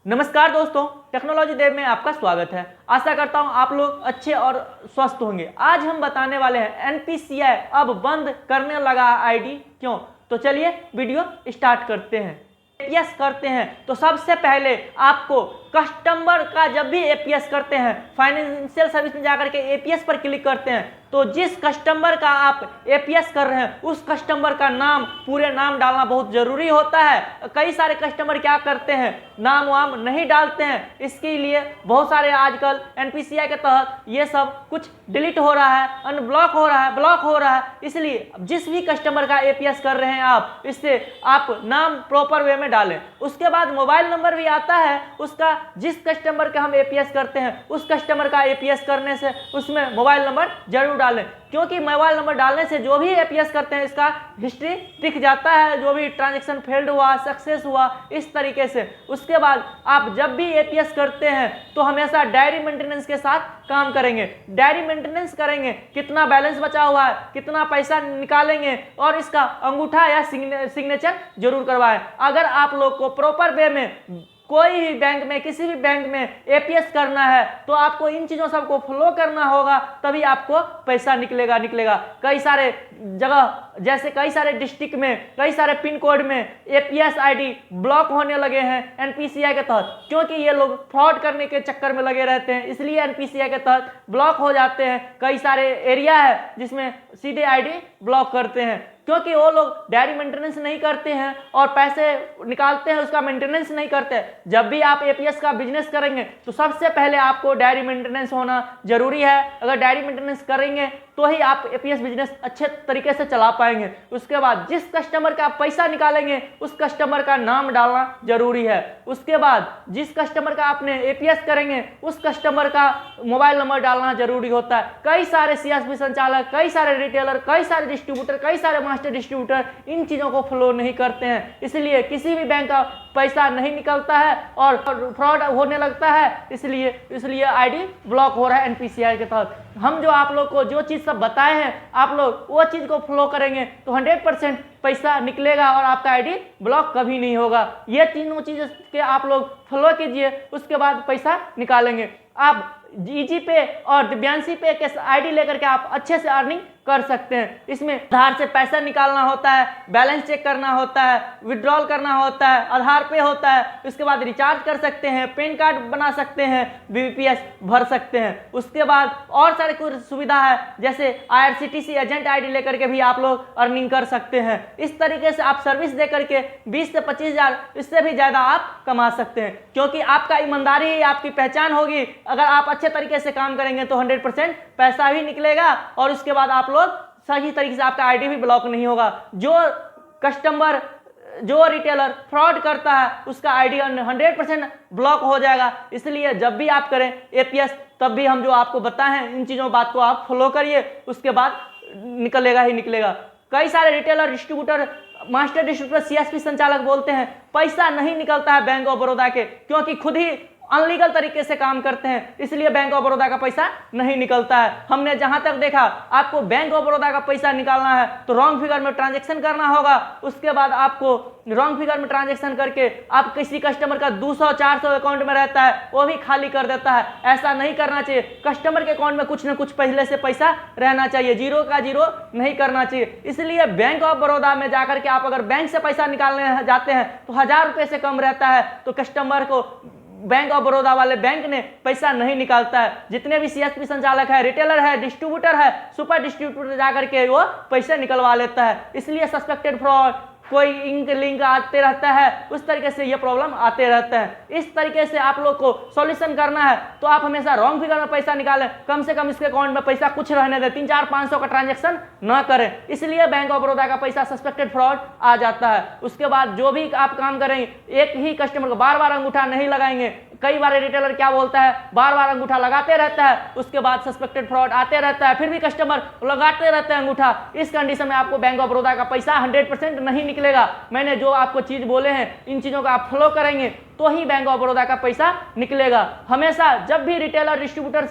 नमस्कार दोस्तों, टेक्नोलॉजी देव में आपका स्वागत है। आशा करता हूं आप लोग अच्छे और स्वस्थ होंगे। आज हम बताने वाले हैं एनपीसीआई अब बंद करने लगा आईडी क्यों। तो चलिए वीडियो स्टार्ट करते हैं। एपीएस करते हैं तो सबसे पहले आपको कस्टमर का, जब भी एपीएस करते हैं फाइनेंशियल सर्विस में जाकर के एपीएस पर क्लिक करते हैं तो जिस कस्टमर का आप एपीएस कर रहे हैं उस कस्टमर का नाम, पूरे नाम डालना बहुत जरूरी होता है। कई सारे कस्टमर क्या करते हैं, नाम वाम नहीं डालते हैं। इसके लिए बहुत सारे आजकल एनपीसीआई के तहत ये सब कुछ डिलीट हो रहा है, अनब्लॉक हो रहा है, ब्लॉक हो रहा है। इसलिए जिस भी कस्टमर का एपीएस कर रहे हैं आप, इससे आप नाम प्रॉपर वे में डालें। उसके बाद मोबाइल नंबर भी आता है उसका, जिस कस्टमर का हम एपीएस करते हैं उस कस्टमर का एपीएस करने से उसमें मोबाइल नंबर जरूर डालें, क्योंकि मोबाइल नंबर डालने से जो भी एपीएस करते हैं इसका हिस्ट्री दिख जाता है, जो भी ट्रांजैक्शन फेल्ड हुआ, सक्सेस हुआ, इस तरीके से। उसके बाद आप जब भी एपीएस करते हैं तो हमेशा डायरी मेंटेनेंस के साथ काम करेंगे। डायरी मेंटेनेंस करेंगे, कितना बैलेंस बचा हुआ है, कितना पैसा निकालेंगे, और इसका अंगूठा या सिग्नेचर जरूर करवाएं। अगर आप लोग को प्रॉपर वे में कोई भी बैंक में, किसी भी बैंक में एपीएस करना है तो आपको इन चीज़ों सबको फॉलो करना होगा, तभी आपको पैसा निकलेगा। कई सारे जगह, जैसे कई सारे डिस्ट्रिक्ट में, कई सारे पिन कोड में एपीएस आईडी ब्लॉक होने लगे हैं एनपीसीआई के तहत, क्योंकि ये लोग फ्रॉड करने के चक्कर में लगे रहते हैं, इसलिए एनपीसीआई के तहत ब्लॉक हो जाते हैं। कई सारे एरिया है जिसमें सीधे आईडी ब्लॉक करते हैं, क्योंकि वो लोग डायरी मेंटेनेंस नहीं करते हैं और पैसे निकालते हैं उसका मेंटेनेंस नहीं करते। जब भी आप एपीएस का बिजनेस करेंगे तो सबसे पहले आपको डायरी मेंटेनेंस होना जरूरी है। अगर डायरी मेंटेनेंस करेंगे तो ही आप एपीएस बिजनेस अच्छे तरीके से चला पाएंगे। उसके बाद जिस कस्टमर का आप पैसा निकालेंगे उस कस्टमर का नाम डालना जरूरी है। उसके बाद जिस कस्टमर का आपने एपीएस करेंगे उस कस्टमर का मोबाइल नंबर डालना जरूरी होता है। कई सारे सीएसपी संचालक, कई सारे रिटेलर, कई सारे डिस्ट्रीब्यूटर, कई सारे मास्टर डिस्ट्रीब्यूटर इन चीज़ों को फॉलो नहीं करते हैं, इसलिए किसी भी बैंक का पैसा नहीं निकलता है और फ्रॉड होने लगता है। इसलिए आईडी ब्लॉक हो रहा है एनपीसीआई के तहत। हम जो आप लोग को जो चीज़ सब बताए हैं, आप लोग वो चीज़ को फॉलो करेंगे तो 100% पैसा निकलेगा और आपका आईडी ब्लॉक कभी नहीं होगा। ये तीनों चीज़ के आप लोग फॉलो कीजिए, उसके बाद पैसा निकालेंगे। आप ईजी पे और दिव्यांशी पे के आईडी लेकर के आप अच्छे से अर्निंग कर सकते हैं। इसमें आधार से पैसा निकालना होता है, बैलेंस चेक करना होता है, विड्रॉल करना होता है, आधार पे होता है। उसके बाद रिचार्ज कर सकते हैं, पैन कार्ड बना सकते हैं, बीपीएस भर सकते हैं। उसके बाद और सारे कुछ सुविधा है, जैसे आईआरसीटीसी एजेंट आईडी लेकर के भी आप लोग अर्निंग कर सकते हैं। इस तरीके से आप सर्विस दे करके 20 से 25 हज़ार, इससे भी ज़्यादा आप कमा सकते हैं, क्योंकि आपका ईमानदारी ही आपकी पहचान होगी। अगर आप अच्छे तरीके से काम करेंगे तो 100% पैसा भी निकलेगा और उसके बाद आप लोग सही तरीके से, आपका आईडी भी ब्लॉक नहीं होगा। जो कस्टमर, जो रिटेलर फ्रॉड करता है उसका आईडी 100% ब्लॉक हो जाएगा। इसलिए जब भी आप करें एपीएस, तब भी हम जो आपको बताए हैं इन चीज़ों बात को आप फॉलो करिए, उसके बाद निकलेगा ही निकलेगा। कई सारे retailer, distributor, master distributor, CSP संचालक बोलते हैं पैसा नहीं निकलता है बैंक ऑफ बड़ौदा के, क्योंकि खुद ही अनलीगल तरीके से काम करते हैं, इसलिए बैंक ऑफ बड़ौदा का पैसा नहीं निकलता है। हमने जहां तक देखा, आपको बैंक ऑफ बड़ौदा का पैसा निकालना है तो रॉन्ग फिगर में ट्रांजैक्शन करना होगा। उसके बाद आपको रॉन्ग फिगर में ट्रांजैक्शन करके आप किसी कस्टमर का 200-400 अकाउंट में रहता है वो भी खाली कर देता है। ऐसा नहीं करना चाहिए। कस्टमर के अकाउंट में कुछ ना कुछ पहले से पैसा रहना चाहिए, जीरो का जीरो नहीं करना चाहिए। इसलिए बैंक ऑफ बड़ौदा में जाकर के आप अगर बैंक से पैसा निकालने जाते हैं तो 1000 रुपये से कम रहता है, तो कस्टमर को बैंक ऑफ बड़ौदा वाले बैंक ने पैसा नहीं निकालता है। जितने भी सीएसपी संचालक है, रिटेलर है, डिस्ट्रीब्यूटर है, सुपर डिस्ट्रीब्यूटर जाकर के वो पैसे निकलवा लेता है। इसलिए सस्पेक्टेड फ्रॉड, कोई इंक लिंक आते रहता है, उस तरीके से ये प्रॉब्लम आते रहते हैं। इस तरीके से आप लोग को सॉल्यूशन करना है तो आप हमेशा रॉन्ग फिगर में पैसा निकालें, कम से कम इसके अकाउंट में पैसा कुछ रहने दें, 300-400-500 का ट्रांजैक्शन ना करें। इसलिए बैंक ऑफ बड़ौदा का पैसा सस्पेक्टेड फ्रॉड आ जाता है। उसके बाद जो भी आप काम करेंगे, एक ही कस्टमर को बार बार अंगूठा नहीं लगाएंगे। कई बार रिटेलर क्या बोलता है, बार बार अंगूठा लगाते रहता है, उसके बाद सस्पेक्टेड फ्रॉड आते रहता है, फिर भी कस्टमर लगाते रहते हैं अंगूठा। इस कंडीशन में आपको बैंक ऑफ बड़ौदा का पैसा 100% नहीं निकलेगा। मैंने जो आपको चीज बोले हैं, इन चीजों का आप फॉलो करेंगे तो ही बैंक ऑफ बड़ौदा का पैसा निकलेगा। हमेशा जब भी रिटेलर, डिस्ट्रीब्यूटर,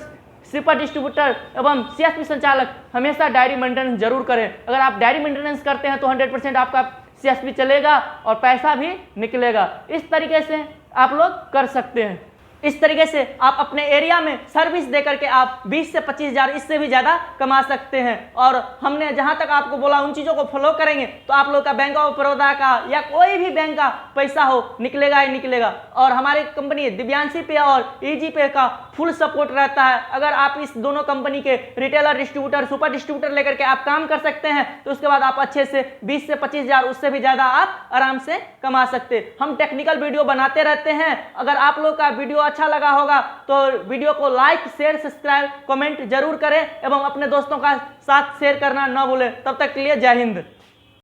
सुपर डिस्ट्रीब्यूटर एवं सीएसपी संचालक हमेशा डायरी मेंटेनेंस जरूर करें। अगर आप डायरी मेंटेनेंस करते हैं तो 100% आपका सीएसपी चलेगा और पैसा भी निकलेगा। इस तरीके से आप लोग कर सकते हैं। इस तरीके से आप अपने एरिया में सर्विस देकर के आप 20 से 25,000 इससे भी ज़्यादा कमा सकते हैं। और हमने जहां तक आपको बोला उन चीज़ों को फॉलो करेंगे तो आप लोग का बैंक ऑफ बड़ौदा का या कोई भी बैंक का पैसा हो निकलेगा ही निकलेगा। और हमारी कंपनी दिव्यांशी पे और ईजी पे का फुल सपोर्ट रहता है। अगर आप इस दोनों कंपनी के रिटेलर, डिस्ट्रीब्यूटर, सुपर डिस्ट्रीब्यूटर लेकर के आप काम कर सकते हैं तो उसके बाद आप अच्छे से 20 से 25,000 उससे भी ज़्यादा आप आराम से कमा सकते हैं। हम टेक्निकल वीडियो बनाते रहते हैं। अगर आप लोग का वीडियो अच्छा लगा होगा तो वीडियो को लाइक, शेयर, सब्सक्राइब, कमेंट जरूर करें एवं अपने दोस्तों का साथ शेयर करना न भूलें। तब तक के लिए जय हिंद।